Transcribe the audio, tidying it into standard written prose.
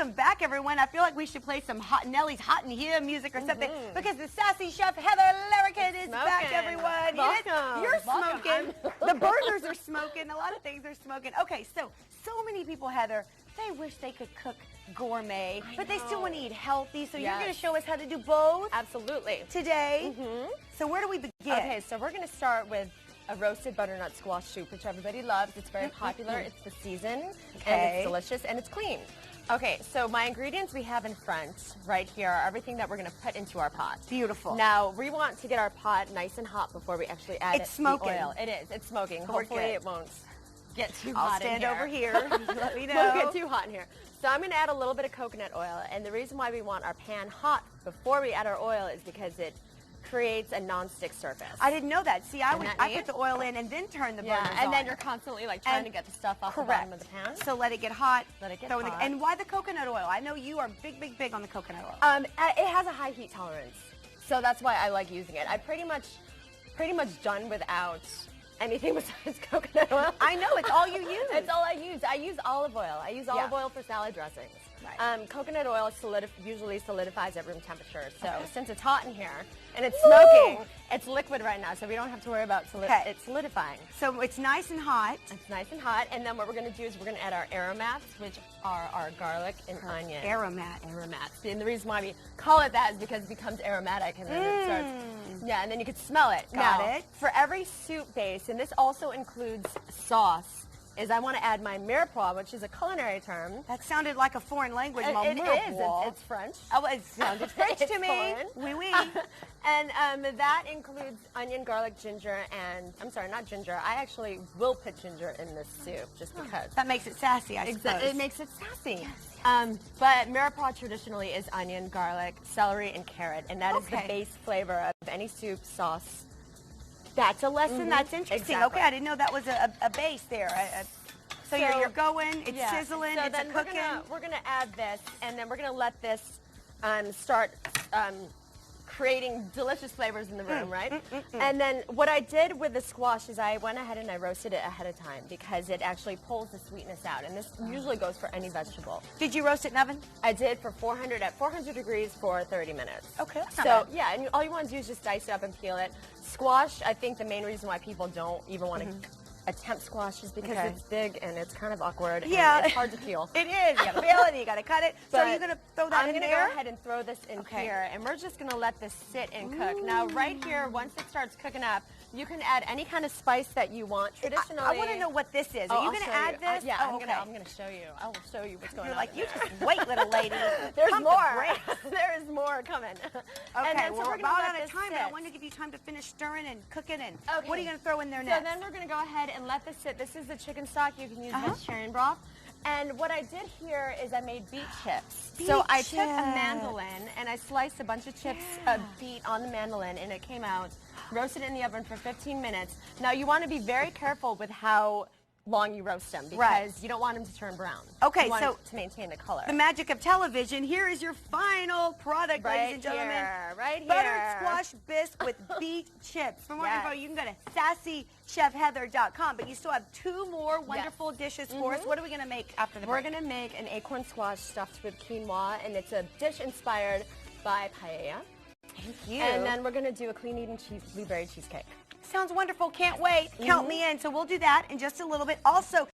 Welcome back, everyone. I feel like we should play some Nelly's Hot in Here music or something because the Sassy Chef Heather Larrikin is back, everyone. Welcome. You're smoking. The burgers are smoking. A lot of things are smoking. Okay, so many people, Heather, they wish they could cook gourmet, but they still want to eat healthy. So you're going to show us how to do both? Absolutely. Today. So where do we begin? Okay, so we're going to start with a roasted butternut squash soup, which everybody loves. It's very popular. It's the season, and it's delicious, and it's clean. Okay, so my ingredients we have in front right here are everything that we're going to put into our pot. Beautiful. Now, we want to get our pot nice and hot before we actually add the oil. It is. It's smoking. So hopefully it won't get too I'll hot stand in here. over here. Let me know. Won't get too hot in here. So I'm going to add a little bit of coconut oil, and the reason why we want our pan hot before we add our oil is because it creates a non-stick surface. I didn't know that. See, I put the oil in and then turn the burgers on. And then you're constantly like trying to get the stuff off the bottom of the pan. So let it get hot. Let it get hot. And why the coconut oil? I know you are big on the coconut oil. It has a high heat tolerance, so that's why I like using it. I pretty much done without anything besides coconut oil. I know, it's all you use. It's all I use. I use olive oil. I use olive oil for salad dressings. Right. Coconut oil usually solidifies at room temperature. So since it's hot in here and it's smoking, it's liquid right now, so we don't have to worry about it solidifying. So it's nice and hot. It's nice and hot, and then what we're going to do is we're going to add our aromats, which are our garlic and onion. Aromats. And the reason why we call it that is because it becomes aromatic, and then it starts. Yeah, and then you can smell it. Got it. For every soup base, and this also includes sauce, is I want to add my mirepoix, which is a culinary term. That sounded like a foreign language. It is. It's French. Oh, it sounded French to me. Foreign. Oui, oui. And that includes onion, garlic, ginger, and I'm sorry, not ginger. I actually will put ginger in this soup just because. That makes it sassy, I suppose. It makes it sassy. Yes. But mirepoix traditionally is onion, garlic, celery, and carrot, and that is the base flavor of any soup, sauce. That's a lesson. That's interesting. Exactly. Okay, I didn't know that was a base there. So you're going, it's sizzling, so it's then cooking. We're gonna add this, and then we're gonna let this start creating delicious flavors in the room, right? And then what I did with the squash is I went ahead and I roasted it ahead of time because it actually pulls the sweetness out, and this usually goes for any vegetable. Did you roast it in oven? I did for 400 degrees for 30 minutes. Okay, that's not so bad. yeah, and all you want to do is just dice it up and peel it. Squash, I think the main reason why people don't even want to attempt squash is because it's big and it's kind of awkward. And it's hard to peel. It is. You got to peel it and you got to cut it. So you're going to throw that in there? I'm going to go ahead and throw this in here, and we're just going to let this sit and cook. Now, right here, once it starts cooking up, you can add any kind of spice that you want. Traditionally, I want to know what this is. Are you going to add this? Yeah, I'm going to show you. I will show you what's going on. You're like, you just wait, little lady. There's more. There is more coming. Okay, we're about out of time, but I wanted to give you time to finish stirring and cooking. And what are you going to throw in there next? So then we're going to go ahead and let this sit. This is the chicken stock. You can use vegetarian broth. And what I did here is I made beet chips. So I took a mandolin and I sliced a bunch of chips of beet on the mandolin, and it came out, roasted in the oven for 15 minutes. Now you want to be very careful with how long you roast them because you don't want them to turn brown. Okay, you want so to maintain the color. The magic of television. Here is your final product, ladies and gentlemen. Right here. Buttered squash bisque with beet chips. For more info, you can go to sassychefheather.com. But you still have two more wonderful dishes for us. What are we going to make after the break? We're going to make an acorn squash stuffed with quinoa, and it's a dish inspired by paella. Thank you. And then we're going to do a clean eating blueberry cheesecake. Sounds wonderful. Can't wait. Count me in. So we'll do that in just a little bit. Also,